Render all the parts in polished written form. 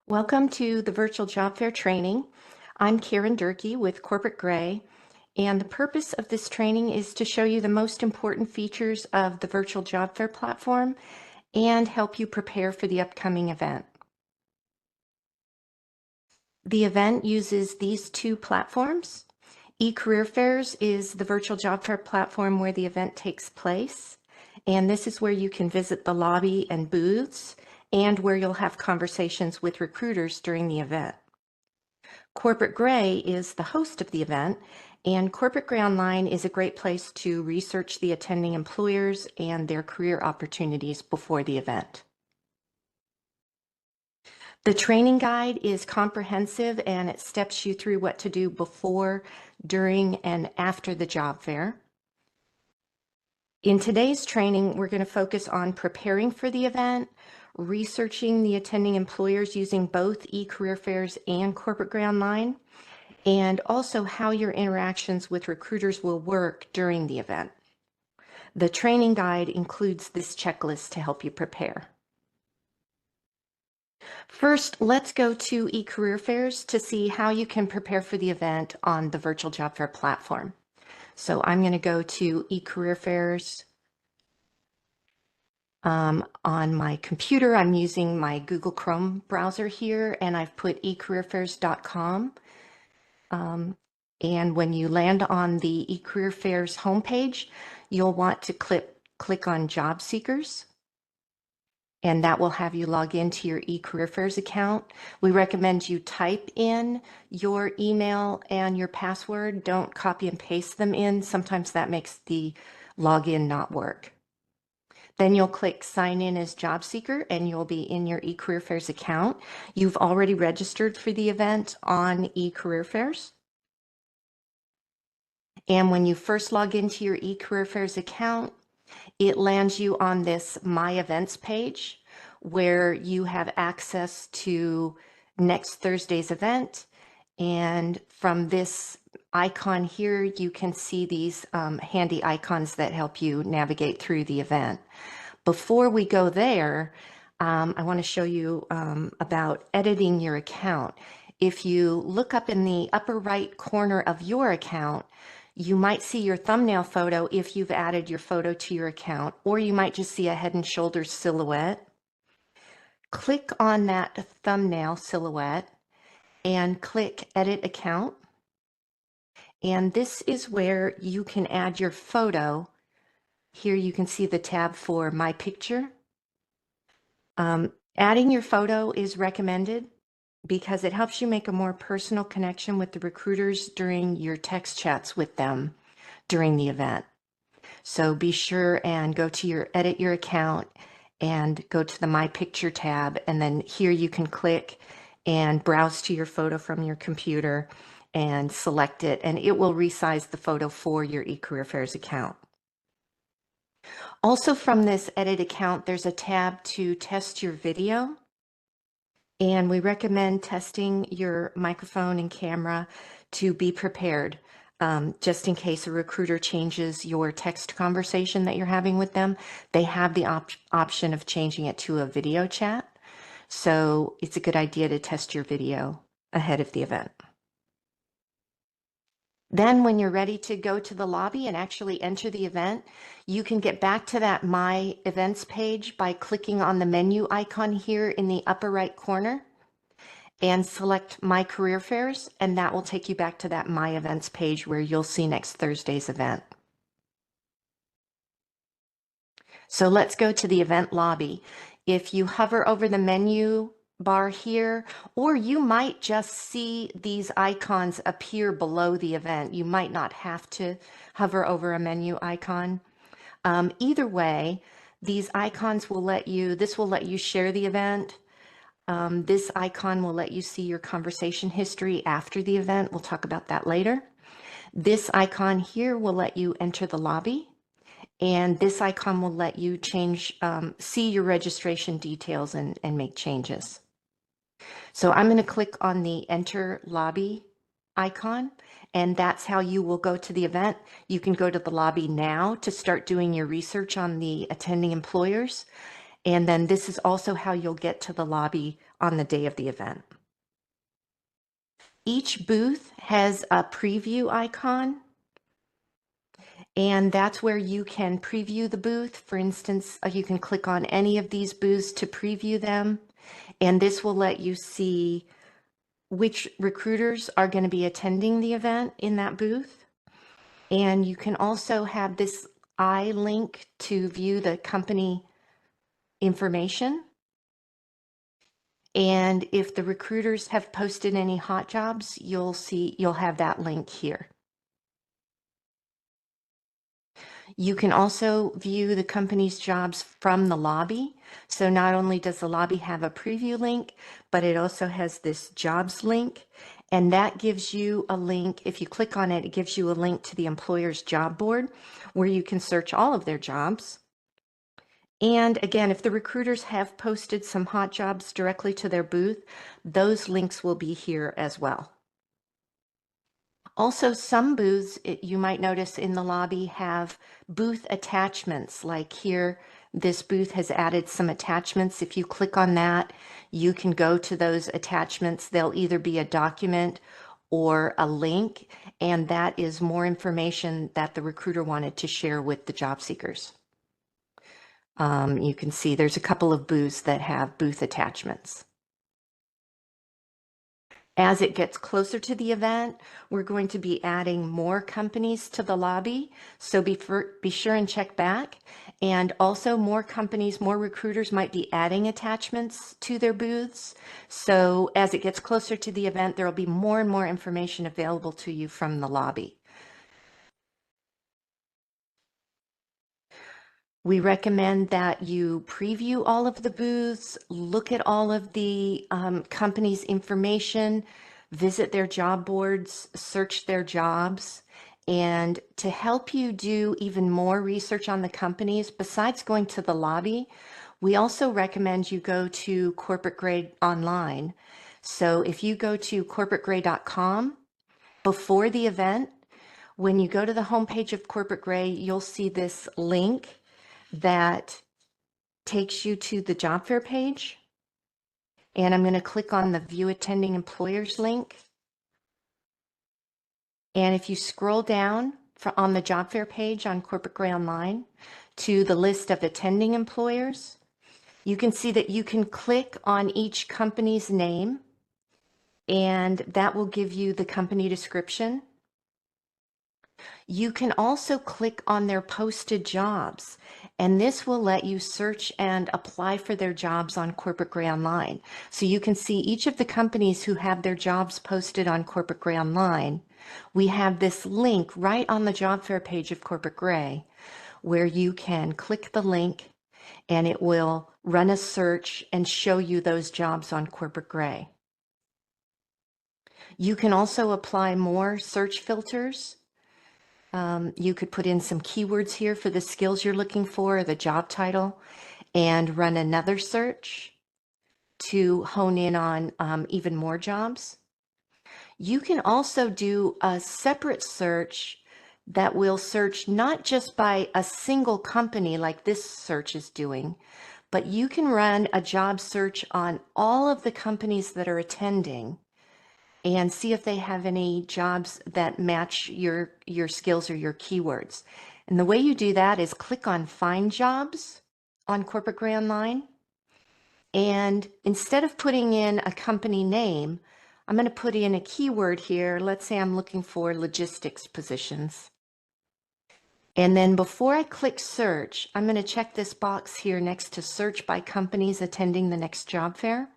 Welcome to the Virtual Job Fair training. I'm Karen Durkee with Corporate Gray, and the purpose of this training is to show you the most important features of the Virtual Job Fair platform and help you prepare for the upcoming event. The event uses these two platforms. eCareerFairs is the Virtual Job Fair platform where the event takes place, and this is where you can visit the lobby and booths and where you'll have conversations with recruiters during the event. Corporate Gray is the host of the event, and Corporate Gray Online is a great place to research the attending employers and their career opportunities before the event. The training guide is comprehensive and it steps you through what to do before, during, and after the job fair. In today's training, we're going to focus on preparing for the event, researching the attending employers using both eCareerFairs and Corporate Gray Online, and also how your interactions with recruiters will work during the event. The training guide includes this checklist to help you prepare. First, let's go to eCareerFairs to see how you can prepare for the event on the Virtual Job Fair platform. So I'm going to go to eCareerFairs. On my computer, I'm using my Google Chrome browser here, and I've put eCareerFairs.com. And when you land on the eCareerFairs homepage, you'll want to click on Job Seekers, and that will have you log into your eCareerFairs account. We recommend you type in your email and your password. Don't copy and paste them in. Sometimes that makes the login not work. Then you'll click Sign In as Job Seeker, and you'll be in your eCareerFairs account. You've already registered for the event on eCareerFairs. And when you first log into your eCareerFairs account, it lands you on this My Events page where you have access to next Thursday's event. And from this icon here, you can see these handy icons that help you navigate through the event. Before we go there, I want to show you about editing your account. If you look up in the upper right corner of your account, you might see your thumbnail photo if you've added your photo to your account, or you might just see a Head and Shoulders silhouette. Click on that thumbnail silhouette and click Edit Account. And this is where you can add your photo. Here you can see the tab for My Picture. Adding your photo is recommended because it helps you make a more personal connection with the recruiters during your text chats with them during the event. So be sure and go to edit your account and go to the My Picture tab, and then here you can click and browse to your photo from your computer and select it, and it will resize the photo for your eCareerFairs account. Also from this edit account, there's a tab to test your video. And we recommend testing your microphone and camera to be prepared, just in case a recruiter changes your text conversation that you're having with them. They have the option of changing it to a video chat. So it's a good idea to test your video ahead of the event. Then when you're ready to go to the lobby and actually enter the event, you can get back to that My Events page by clicking on the menu icon here in the upper right corner and select My Career Fairs, and that will take you back to that My Events page where you'll see next Thursday's event. So let's go to the event lobby. If you hover over the menu bar here, or you might just see these icons appear below the event. You might not have to hover over a menu icon. Either way, these icons will let you share the event. This icon will let you see your conversation history after the event. We'll talk about that later. This icon here will let you enter the lobby. And this icon will let you see your registration details and make changes. So I'm going to click on the Enter Lobby icon, and that's how you will go to the event. You can go to the lobby now to start doing your research on the attending employers. And then this is also how you'll get to the lobby on the day of the event. Each booth has a preview icon, and that's where you can preview the booth. For instance, you can click on any of these booths to preview them, and this will let you see which recruiters are going to be attending the event in that booth. And you can also have this eye link to view the company information. And if the recruiters have posted any hot jobs, you'll have that link here. You can also view the company's jobs from the lobby. So not only does the lobby have a preview link, but it also has this jobs link. And that gives you a link. If you click on it, it gives you a link to the employer's job board where you can search all of their jobs. And again, if the recruiters have posted some hot jobs directly to their booth, those links will be here as well. Also, some booths, you might notice in the lobby, have booth attachments. Like here, this booth has added some attachments. If you click on that, you can go to those attachments. They'll either be a document or a link, and that is more information that the recruiter wanted to share with the job seekers. You can see there's a couple of booths that have booth attachments. As it gets closer to the event, we're going to be adding more companies to the lobby. So be sure and check back. And also more companies, more recruiters might be adding attachments to their booths. So as it gets closer to the event, there will be more and more information available to you from the lobby. We recommend that you preview all of the booths, look at all of the company's information, visit their job boards, search their jobs. And to help you do even more research on the companies, besides going to the lobby, we also recommend you go to Corporate Grade online. So if you go to corporategrade.com before the event, when you go to the homepage of Corporate Grade, you'll see this link that takes you to the job fair page. And I'm going to click on the View Attending Employers link. And if you scroll down on the job fair page on Corporate Grade Online to the list of attending employers, you can see that you can click on each company's name, and that will give you the company description. You can also click on their posted jobs, and this will let you search and apply for their jobs on Corporate Grade Online. So you can see each of the companies who have their jobs posted on Corporate Grade Online. We have this link right on the job fair page of Corporate Grade where you can click the link and it will run a search and show you those jobs on Corporate Grade. You can also apply more search filters. You could put in some keywords here for the skills you're looking for, the job title, and run another search to hone in on even more jobs. You can also do a separate search that will search not just by a single company like this search is doing, but you can run a job search on all of the companies that are attending and see if they have any jobs that match your skills or your keywords. And the way you do that is click on Find Jobs on Corporate Grade Online. And instead of putting in a company name, I'm going to put in a keyword here. Let's say I'm looking for logistics positions. And then before I click search, I'm going to check this box here next to search by companies attending the next job fair.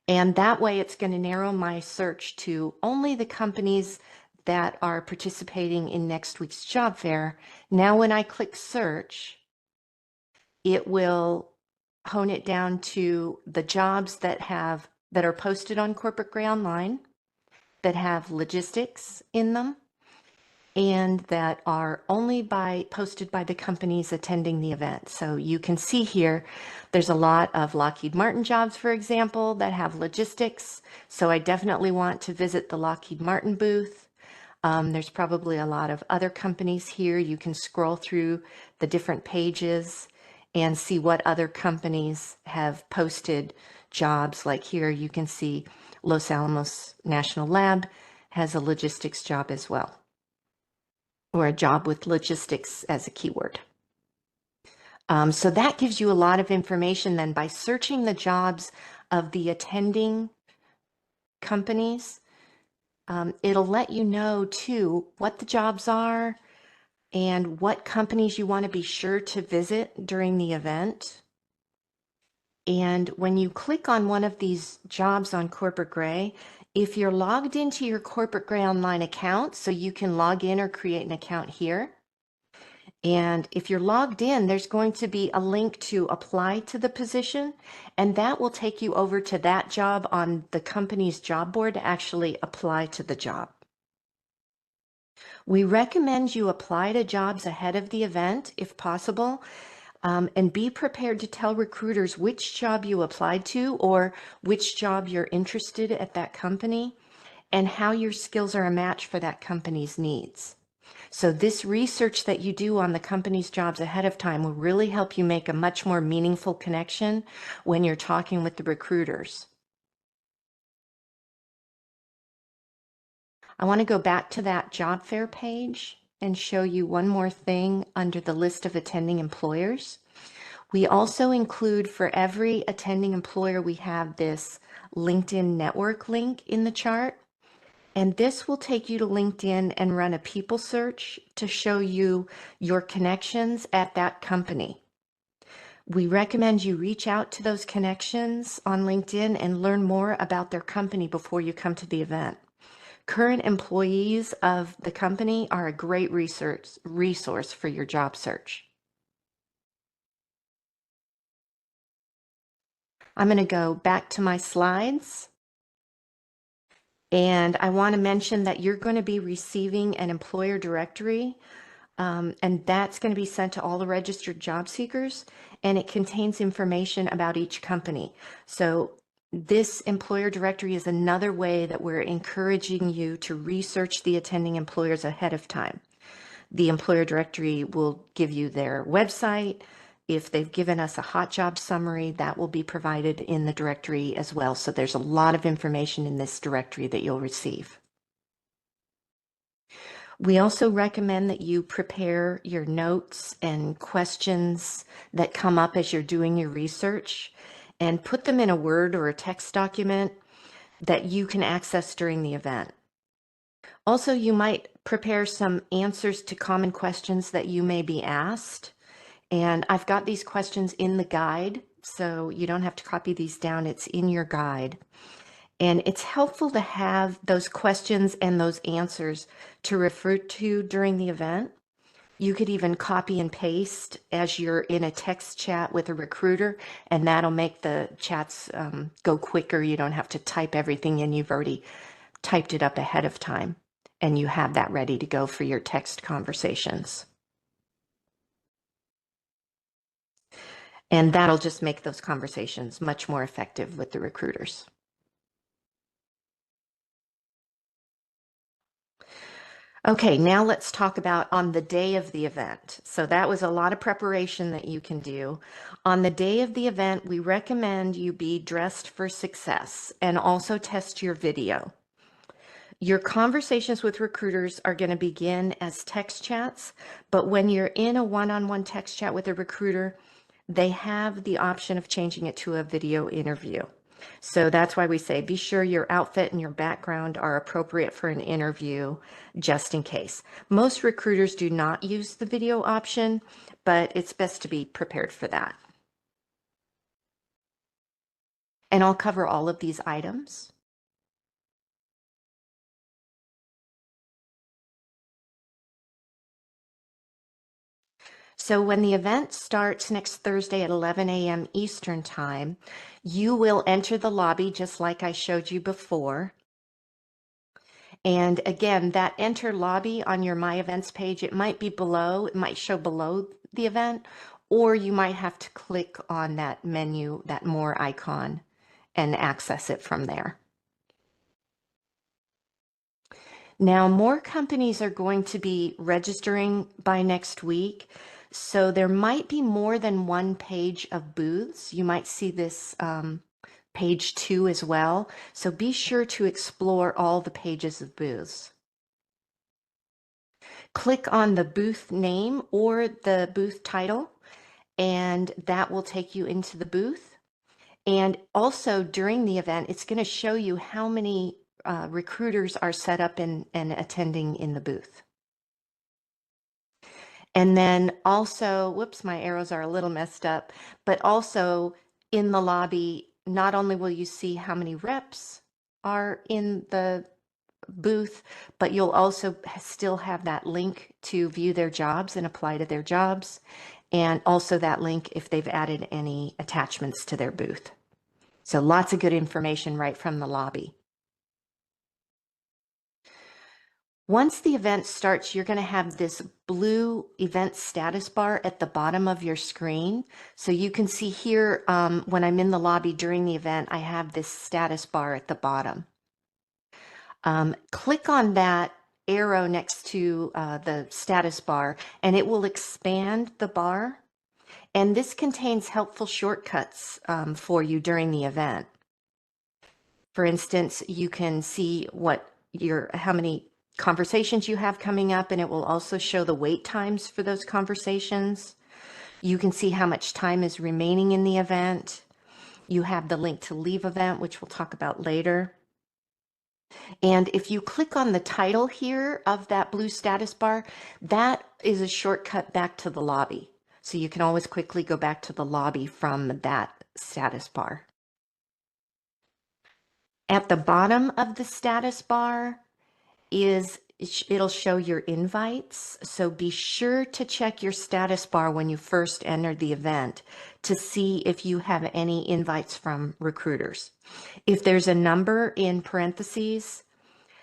And that way it's going to narrow my search to only the companies that are participating in next week's job fair. Now when I click search, it will hone it down to the jobs that are posted on Corporate Grade Online, that have logistics in them, and that are only posted by the companies attending the event. So you can see here, there's a lot of Lockheed Martin jobs, for example, that have logistics. So I definitely want to visit the Lockheed Martin booth. There's probably a lot of other companies here. You can scroll through the different pages and see what other companies have posted jobs. Like here, you can see Los Alamos National Lab has a logistics job as well, or a job with logistics as a keyword. So that gives you a lot of information then by searching the jobs of the attending companies. It'll let you know too what the jobs are and what companies you want to be sure to visit during the event. And when you click on one of these jobs on Corporate Gray, if you're logged into your Corporate Gray Online account, so you can log in or create an account here. And if you're logged in, there's going to be a link to apply to the position, and that will take you over to that job on the company's job board to actually apply to the job. We recommend you apply to jobs ahead of the event if possible, and be prepared to tell recruiters which job you applied to or which job you're interested at that company and how your skills are a match for that company's needs. So this research that you do on the company's jobs ahead of time will really help you make a much more meaningful connection when you're talking with the recruiters. I want to go back to that job fair page and show you one more thing under the list of attending employers. We also include for every attending employer, we have this LinkedIn network link in the chart. And this will take you to LinkedIn and run a people search to show you your connections at that company. We recommend you reach out to those connections on LinkedIn and learn more about their company before you come to the event. Current employees of the company are a great resource for your job search. I'm going to go back to my slides. And I want to mention that you're going to be receiving an employer directory, and that's going to be sent to all the registered job seekers, and it contains information about each company. So this employer directory is another way that we're encouraging you to research the attending employers ahead of time. The employer directory will give you their website. If they've given us a hot job summary, that will be provided in the directory as well. So there's a lot of information in this directory that you'll receive. We also recommend that you prepare your notes and questions that come up as you're doing your research and put them in a Word or a text document that you can access during the event. Also, you might prepare some answers to common questions that you may be asked. And I've got these questions in the guide, so you don't have to copy these down. It's in your guide. And it's helpful to have those questions and those answers to refer to during the event. You could even copy and paste as you're in a text chat with a recruiter, and that'll make the chats go quicker. You don't have to type everything in. You've already typed it up ahead of time, and you have that ready to go for your text conversations. And that'll just make those conversations much more effective with the recruiters. Okay, now let's talk about on the day of the event. So that was a lot of preparation that you can do. On the day of the event, we recommend you be dressed for success and also test your video. Your conversations with recruiters are going to begin as text chats, but when you're in a one-on-one text chat with a recruiter, they have the option of changing it to a video interview. So that's why we say be sure your outfit and your background are appropriate for an interview, just in case. Most recruiters do not use the video option, but it's best to be prepared for that. And I'll cover all of these items. So when the event starts next Thursday at 11 a.m. Eastern Time, you will enter the lobby just like I showed you before. And again, that enter lobby on your My Events page, it might be below, it might show below the event, or you might have to click on that menu, that more icon, and access it from there. Now, more companies are going to be registering by next week. So there might be more than one page of booths. You might see this page 2 as well. So be sure to explore all the pages of booths. Click on the booth name or the booth title, and that will take you into the booth. And also during the event, it's going to show you how many recruiters are set up and attending in the booth. And then also, whoops, my arrows are a little messed up, but also in the lobby, not only will you see how many reps are in the booth, but you'll also still have that link to view their jobs and apply to their jobs, and also that link if they've added any attachments to their booth. So lots of good information right from the lobby. Once the event starts, you're going to have this blue event status bar at the bottom of your screen. So you can see here when I'm in the lobby during the event, I have this status bar at the bottom. Click on that arrow next to the status bar and it will expand the bar. And this contains helpful shortcuts for you during the event. For instance, you can see how many conversations you have coming up, and it will also show the wait times for those conversations. You can see how much time is remaining in the event. You have the link to leave event, which we'll talk about later. And if you click on the title here of that blue status bar, that is a shortcut back to the lobby. So you can always quickly go back to the lobby from that status bar. At the bottom of the status bar it'll show your invites. So be sure to check your status bar when you first enter the event to see if you have any invites from recruiters. If there's a number in parentheses,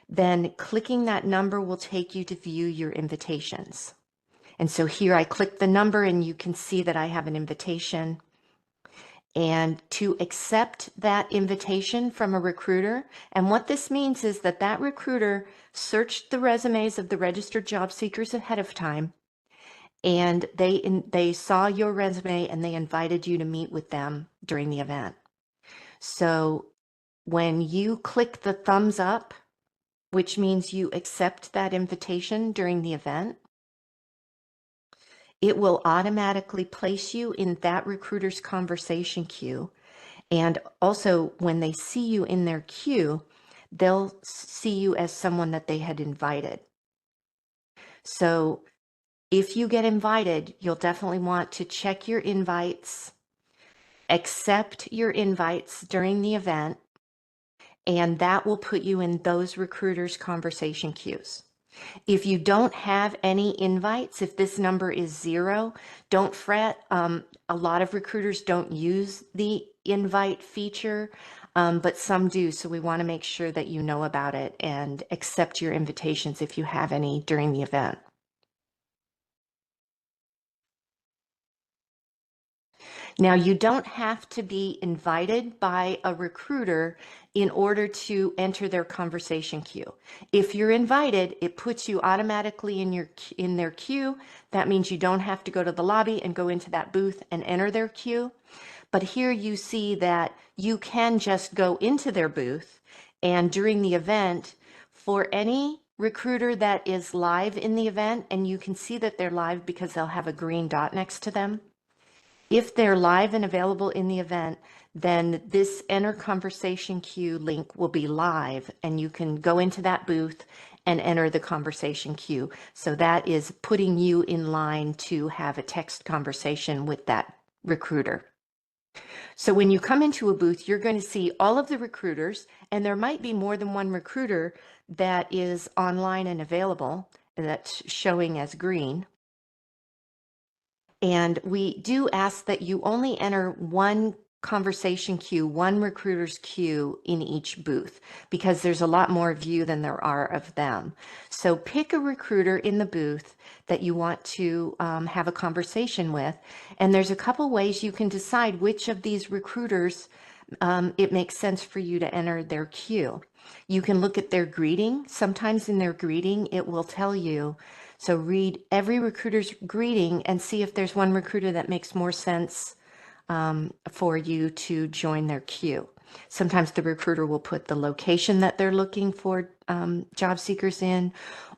then clicking that number will take you to view your invitations. And so here I click the number and you can see that I have an invitation. And to accept that invitation from a recruiter, and what this means is that that recruiter searched the resumes of the registered job seekers ahead of time, and they saw your resume and they invited you to meet with them during the event. So when you click the thumbs up, which means you accept that invitation during the event, it will automatically place you in that recruiter's conversation queue. And also when they see you in their queue, they'll see you as someone that they had invited. So if you get invited, you'll definitely want to check your invites, accept your invites during the event, and that will put you in those recruiters' conversation queues. If you don't have any invites, if this number is 0, don't fret. A lot of recruiters don't use the invite feature, but some do. So we want to make sure that you know about it and accept your invitations if you have any during the event. Now, you don't have to be invited by a recruiter in order to enter their conversation queue. If you're invited, it puts you automatically in their queue. That means you don't have to go to the lobby and go into that booth and enter their queue. But here you see that you can just go into their booth, and during the event, for any recruiter that is live in the event, and you can see that they're live because they'll have a green dot next to them. If they're live and available in the event, then this enter conversation queue link will be live and you can go into that booth and enter the conversation queue. So that is putting you in line to have a text conversation with that recruiter. So when you come into a booth, you're going to see all of the recruiters, and there might be more than one recruiter that is online and available that's showing as green. And we do ask that you only enter one conversation queue, one recruiter's queue in each booth, because there's a lot more of you than there are of them. So pick a recruiter in the booth that you want to have a conversation with. And there's a couple ways you can decide which of these recruiters it makes sense for you to enter their queue. You can look at their greeting. Sometimes in their greeting, it will tell you So read every recruiter's greeting and see if there's one recruiter that makes more sense for you to join their queue. Sometimes the recruiter will put the location that they're looking for job seekers in,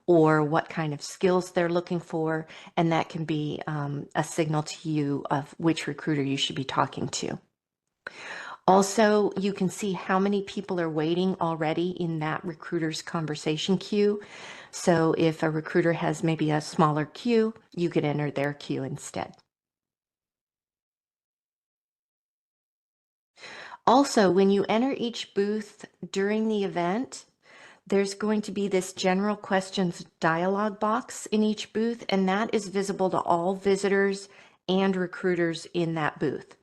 or what kind of skills they're looking for, and that can be a signal to you of which recruiter you should be talking to. Also, you can see how many people are waiting already in that recruiter's conversation queue. So if a recruiter has maybe a smaller queue, you could enter their queue instead. Also, when you enter each booth during the event, there's going to be this general questions dialog box in each booth, and that is visible to all visitors and recruiters in that booth.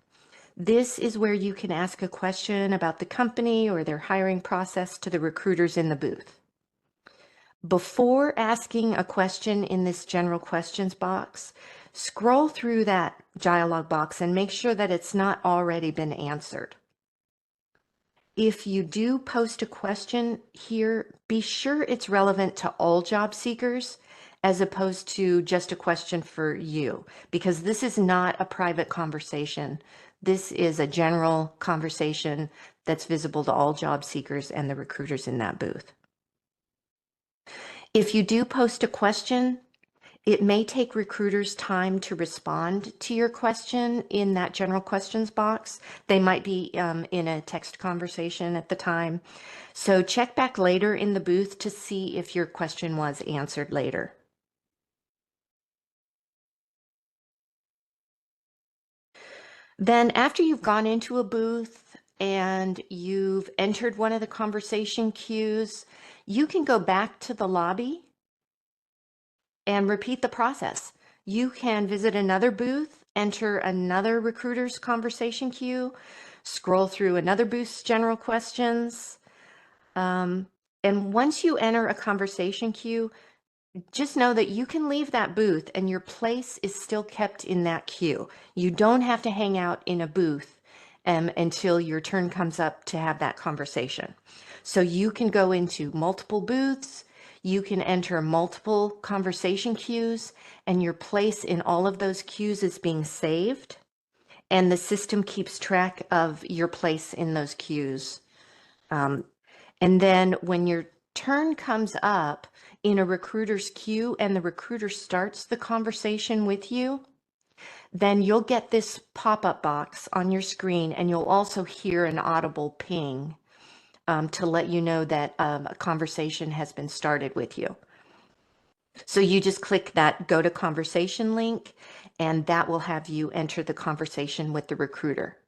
This is where you can ask a question about the company or their hiring process to the recruiters in the booth. Before asking a question in this general questions box, scroll through that dialog box and make sure that it's not already been answered. If you do post a question here, be sure it's relevant to all job seekers as opposed to just a question for you, because this is not a private conversation. This is a general conversation that's visible to all job seekers and the recruiters in that booth. If you do post a question, it may take recruiters time to respond to your question in that general questions box. They might be in a text conversation at the time. So check back later in the booth to see if your question was answered later. Then after you've gone into a booth and you've entered one of the conversation queues, you can go back to the lobby and repeat the process. You can visit another booth, enter another recruiter's conversation queue, scroll through another booth's general questions. And once you enter a conversation queue, just know that you can leave that booth and your place is still kept in that queue. You don't have to hang out in a booth until your turn comes up to have that conversation. So you can go into multiple booths, you can enter multiple conversation queues, and your place in all of those queues is being saved. And the system keeps track of your place in those queues. And then when your turn comes up in a recruiter's queue and the recruiter starts the conversation with you, then you'll get this pop-up box on your screen, and you'll also hear an audible ping to let you know that a conversation has been started with you. So you just click that go to conversation link, and that will have you enter the conversation with the recruiter.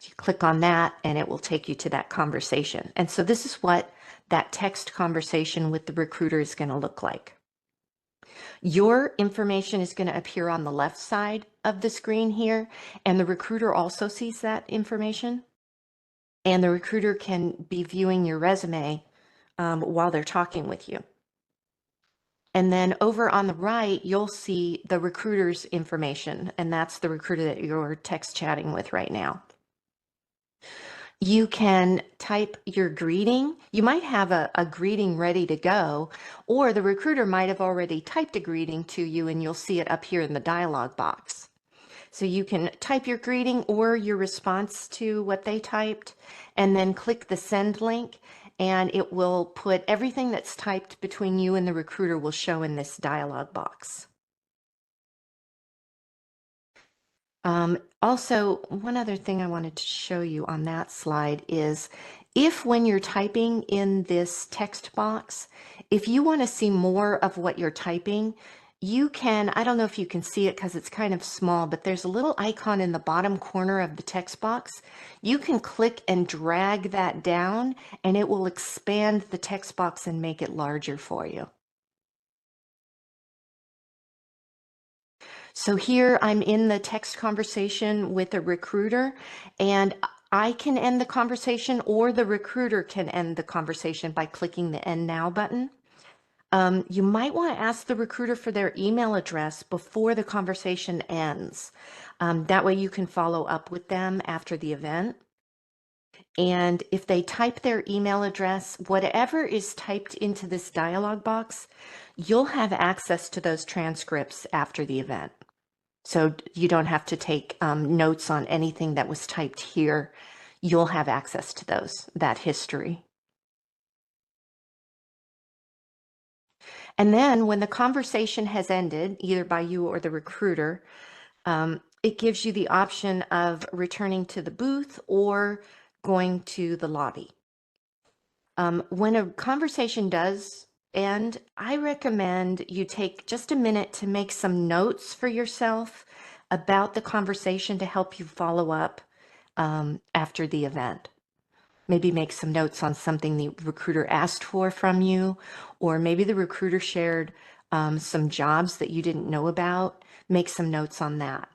You click on that and it will take you to that conversation. And so this is what that text conversation with the recruiter is going to look like. Your information is going to appear on the left side of the screen here, and the recruiter also sees that information. And the recruiter can be viewing your resume while they're talking with you. And then over on the right, you'll see the recruiter's information, and that's the recruiter that you're text chatting with right now. You can type your greeting. You might have a greeting ready to go, or the recruiter might have already typed a greeting to you and you'll see it up here in the dialog box. So you can type your greeting or your response to what they typed, and then click the send link, and it will put everything that's typed between you and the recruiter will show in this dialog box. Also, one other thing I wanted to show you on that slide is if when you're typing in this text box, if you want to see more of what you're typing, you can, I don't know if you can see it because it's kind of small, but there's a little icon in the bottom corner of the text box. You can click and drag that down and it will expand the text box and make it larger for you. So here I'm in the text conversation with a recruiter, and I can end the conversation or the recruiter can end the conversation by clicking the End Now button. You might want to ask the recruiter for their email address before the conversation ends. That way you can follow up with them after the event. And if they type their email address, whatever is typed into this dialog box, you'll have access to those transcripts after the event. So you don't have to take notes on anything that was typed here. You'll have access to that history. And then when the conversation has ended, either by you or the recruiter, it gives you the option of returning to the booth or going to the lobby. When a conversation does end, I recommend you take just a minute to make some notes for yourself about the conversation to help you follow up after the event. Maybe make some notes on something the recruiter asked for from you, or maybe the recruiter shared some jobs that you didn't know about. Make some notes on that.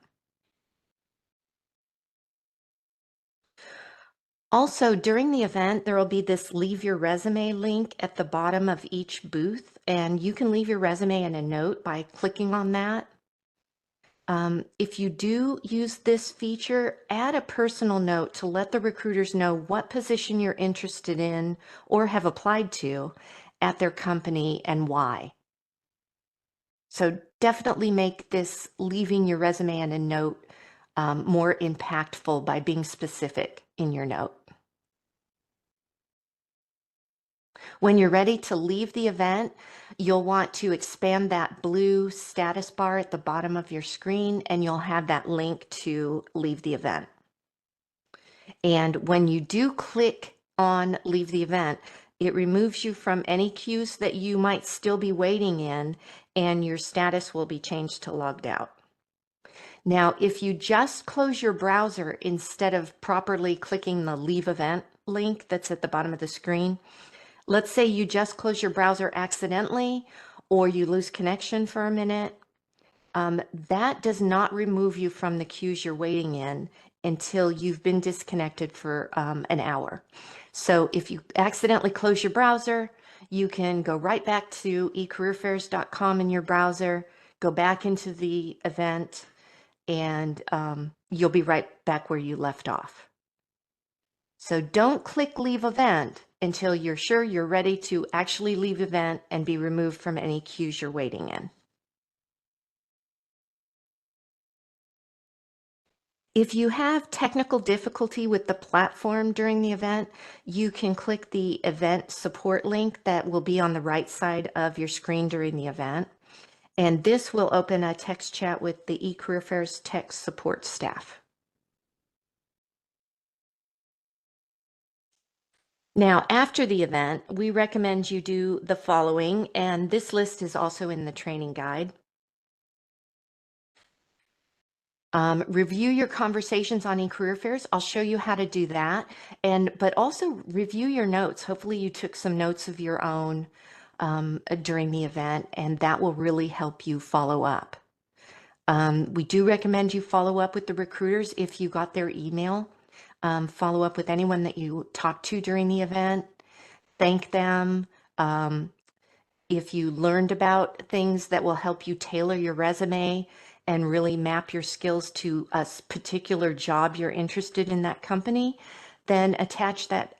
Also, during the event, there will be this leave your resume link at the bottom of each booth, and you can leave your resume and a note by clicking on that. If you do use this feature, add a personal note to let the recruiters know what position you're interested in or have applied to at their company and why. So definitely make this leaving your resume and a note more impactful by being specific in your note. When you're ready to leave the event, you'll want to expand that blue status bar at the bottom of your screen, and you'll have that link to leave the event. And when you do click on leave the event, it removes you from any queues that you might still be waiting in, and your status will be changed to logged out. Now, if you just close your browser instead of properly clicking the leave event link that's at the bottom of the screen, let's say you just close your browser accidentally or you lose connection for a minute, that does not remove you from the queues you're waiting in until you've been disconnected for an hour. So if you accidentally close your browser, you can go right back to eCareerFairs.com in your browser, go back into the event, and you'll be right back where you left off. So don't click leave event until you're sure you're ready to actually leave event and be removed from any queues you're waiting in. If you have technical difficulty with the platform during the event, you can click the event support link that will be on the right side of your screen during the event. And this will open a text chat with the eCareerFairs tech support staff. Now, after the event, we recommend you do the following, and this list is also in the training guide. Review your conversations on eCareerFairs. I'll show you how to do that, but also review your notes. Hopefully you took some notes of your own during the event, and that will really help you follow up. We do recommend you follow up with the recruiters if you got their email. Follow up with anyone that you talked to during the event. Thank them. If you learned about things that will help you tailor your resume and really map your skills to a particular job you're interested in that company, then attach that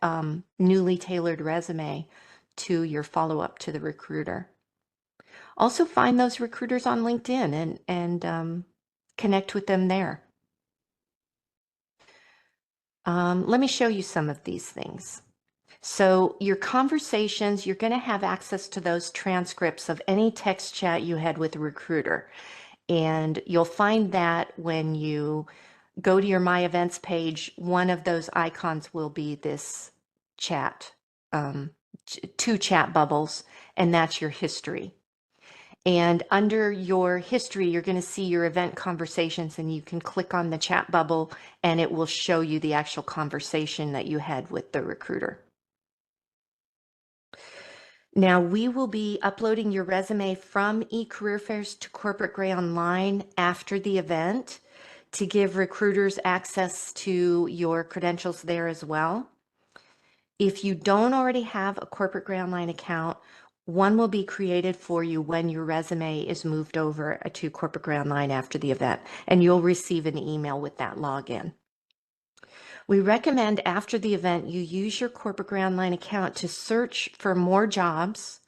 newly tailored resume to your follow-up to the recruiter. Also find those recruiters on LinkedIn and connect with them there. Let me show you some of these things. So your conversations, you're going to have access to those transcripts of any text chat you had with a recruiter. And you'll find that when you go to your My Events page, one of those icons will be this chat, two chat bubbles, and that's your history. And under your history, you're going to see your event conversations, and you can click on the chat bubble and it will show you the actual conversation that you had with the recruiter. Now, we will be uploading your resume from eCareerFairs to Corporate Gray Online after the event to give recruiters access to your credentials there as well. If you don't already have a Corporate Gray Online account, one will be created for you when your resume is moved over to Corporate Gray Online after the event, and you'll receive an email with that login. We recommend after the event, you use your Corporate Gray Online account to search for more jobs.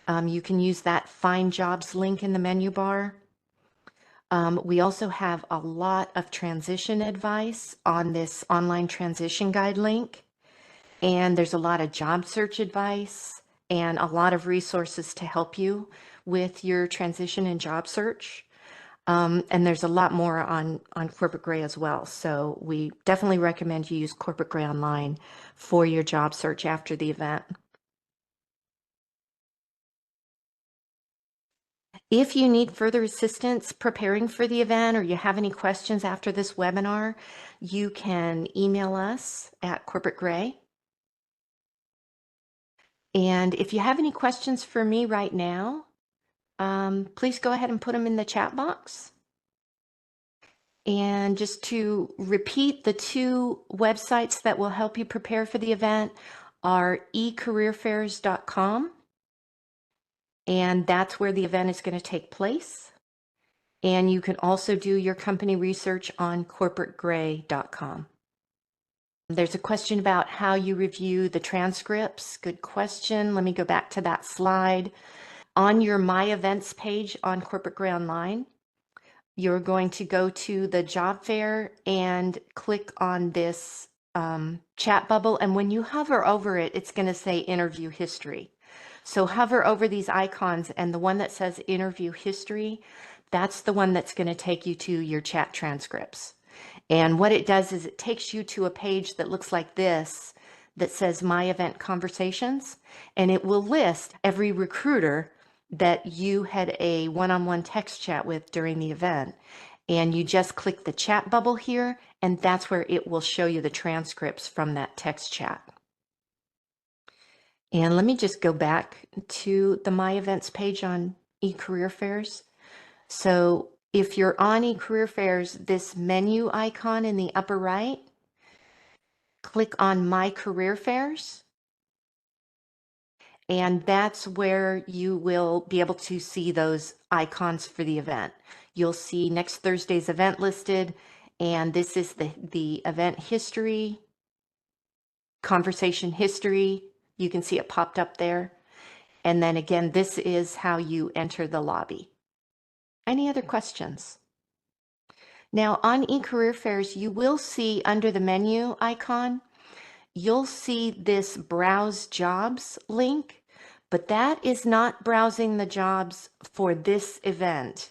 You can use that Find Jobs link in the menu bar. We also have a lot of transition advice on this online transition guide link. And there's a lot of job search advice and a lot of resources to help you with your transition and job search. And there's a lot more on Corporate Gray as well. So we definitely recommend you use Corporate Gray Online for your job search after the event. If you need further assistance preparing for the event or you have any questions after this webinar, you can email us at Corporate Gray. And if you have any questions for me right now, please go ahead and put them in the chat box. And just to repeat, the two websites that will help you prepare for the event are eCareerFairs.com, and that's where the event is going to take place. And you can also do your company research on corporategray.com. There's a question about how you review the transcripts. Good question. Let me go back to that slide. On your My Events page on Corporate Gray Online, you're going to go to the job fair and click on this chat bubble. And when you hover over it, it's going to say interview history. So hover over these icons, and the one that says interview history, that's the one that's going to take you to your chat transcripts. And what it does is it takes you to a page that looks like this that says My Event Conversations, and it will list every recruiter that you had a one-on-one text chat with during the event. And you just click the chat bubble here, and that's where it will show you the transcripts from that text chat. And let me just go back to the My Events page on eCareerFairs. So if you're on eCareerFairs, this menu icon in the upper right, click on My Career Fairs. And that's where you will be able to see those icons for the event. You'll see next Thursday's event listed, and this is the event history, conversation history. You can see it popped up there. And then again, this is how you enter the lobby. Any other questions? Now on eCareerFairs, you will see under the menu icon, you'll see this Browse Jobs link, but that is not browsing the jobs for this event.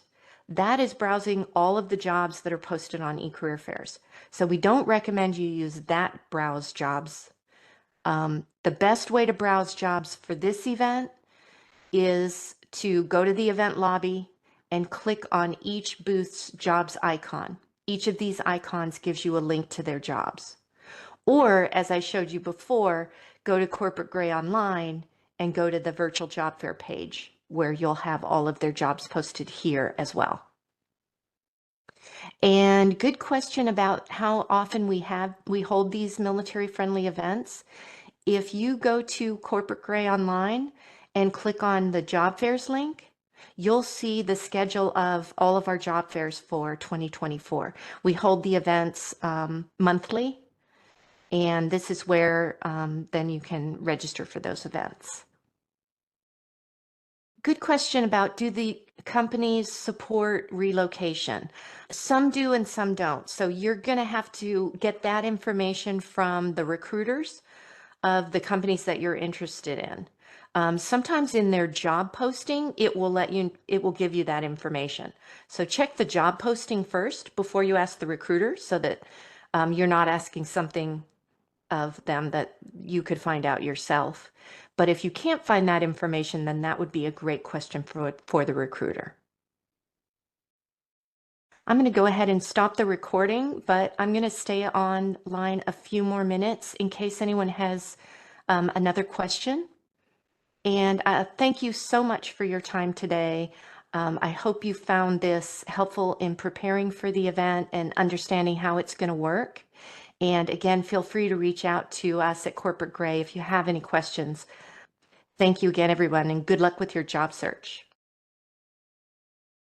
That is browsing all of the jobs that are posted on eCareerFairs. So we don't recommend you use that Browse Jobs. The best way to browse jobs for this event is to go to the event lobby and click on each booth's jobs icon. Each of these icons gives you a link to their jobs. Or, as I showed you before, go to Corporate Gray Online and go to the virtual job fair page where you'll have all of their jobs posted here as well. And good question about how often we hold these military-friendly events. If you go to Corporate Gray Online and click on the job fairs link, you'll see the schedule of all of our job fairs for 2024. We hold the events monthly, and this is where then you can register for those events. Good question about, do the companies support relocation? Some do and some don't. So you're going to have to get that information from the recruiters of the companies that you're interested in. Sometimes in their job posting, it will give you that information. So check the job posting first before you ask the recruiter, so that you're not asking something of them that you could find out yourself. But if you can't find that information, then that would be a great question for the recruiter. I'm going to go ahead and stop the recording, but I'm going to stay online a few more minutes in case anyone has another question. And thank you so much for your time today. I hope you found this helpful in preparing for the event and understanding how it's going to work. And again, feel free to reach out to us at Corporate Gray if you have any questions. Thank you again, everyone, and good luck with your job search.